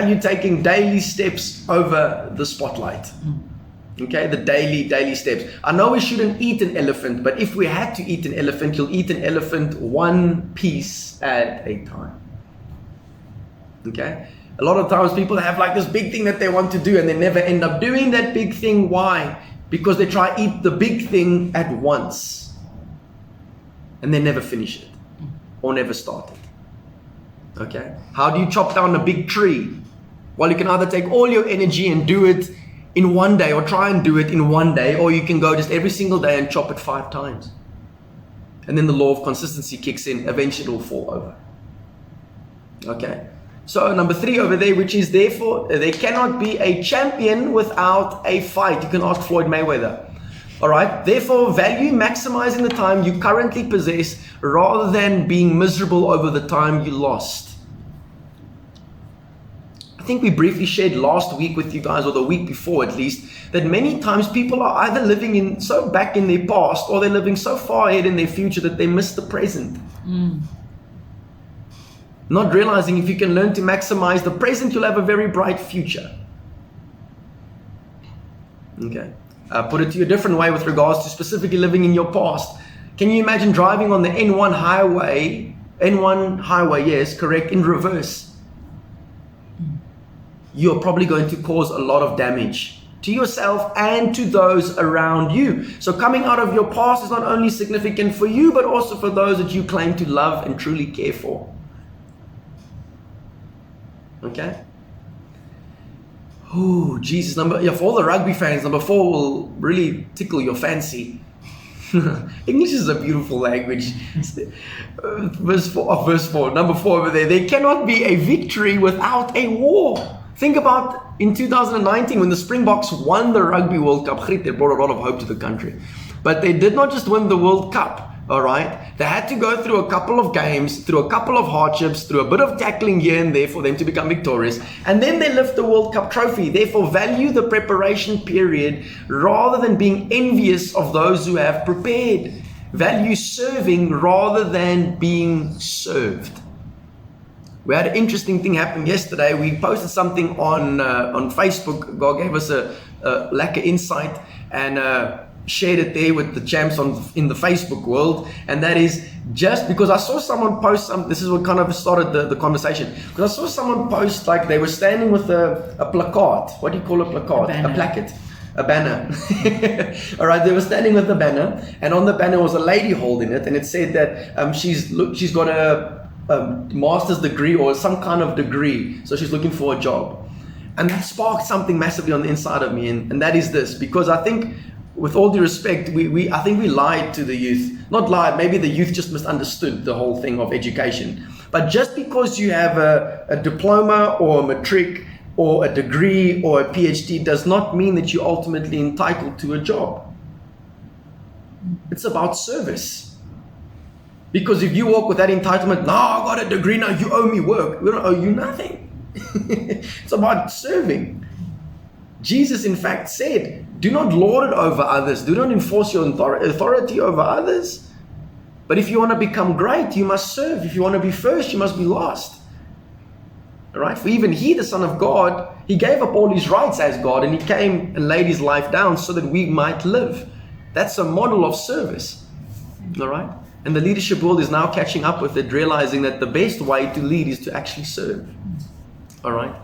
value taking daily steps over the spotlight. Okay, the daily steps. I know we shouldn't eat an elephant, but if we had to eat an elephant, you'll eat an elephant one piece at a time. Okay? A lot of times people have like this big thing that they want to do and they never end up doing that big thing. Why? Because they try to eat the big thing at once and they never finish it or never start it. Okay? How do you chop down a big tree? Well, you can either take all your energy and do it in one day, or try and do it in one day, or you can go just every single day and chop it 5 times. And then the law of consistency kicks in. Eventually it will fall over. Okay? So number 3 over there, which is therefore, there cannot be a champion without a fight. You can ask Floyd Mayweather. Alright? Therefore, value maximizing the time you currently possess rather than being miserable over the time you lost. I think we briefly shared last week with you guys, or the week before at least, that many times people are either living so back in their past, or they're living so far ahead in their future that they miss the present. Not realizing if you can learn to maximize the present, you'll have a very bright future. Okay. Put it to you a different way with regards to specifically living in your past. Can you imagine driving on the N1 highway, yes, correct, in reverse? You're probably going to cause a lot of damage to yourself and to those around you. So coming out of your past is not only significant for you, but also for those that you claim to love and truly care for. Okay? Oh, Jesus. For all the rugby fans, number 4 will really tickle your fancy. English is a beautiful language. Verse 4, number 4 over there. There cannot be a victory without a war. Think about in 2019 when the Springboks won the Rugby World Cup. They brought a lot of hope to the country. But they did not just win the World Cup, all right? They had to go through a couple of games, through a couple of hardships, through a bit of tackling here and there for them to become victorious. And then they lift the World Cup trophy. Therefore, value the preparation period rather than being envious of those who have prepared. Value serving rather than being served. We had an interesting thing happen yesterday. We posted something on Facebook. God gave us a lack of insight and shared it there with the champs in the Facebook world. And that is just because I saw someone post something. This is what kind of started the conversation. Because I saw someone post like they were standing with a placard. What do you call a placard? A placard. A banner. All right, they were standing with a banner, and on the banner was a lady holding it, and it said that she's got a master's degree or some kind of degree, so she's looking for a job. And that sparked something massively on the inside of me, and that is this, because I think, with all due respect, I think we lied to the youth. Not lied, maybe the youth just misunderstood the whole thing of education. But just because you have a diploma or a matric or a degree or a PhD does not mean that you're ultimately entitled to a job. It's about service. Because if you walk with that entitlement, no, I got a degree now, you owe me work. We don't owe you nothing. It's about serving. Jesus, in fact, said, do not lord it over others. Do not enforce your authority over others. But if you want to become great, you must serve. If you want to be first, you must be last. All right? For even he, the Son of God, he gave up all his rights as God, and he came and laid his life down so that we might live. That's a model of service. All right? And the leadership world is now catching up with it, realizing that the best way to lead is to actually serve. All right?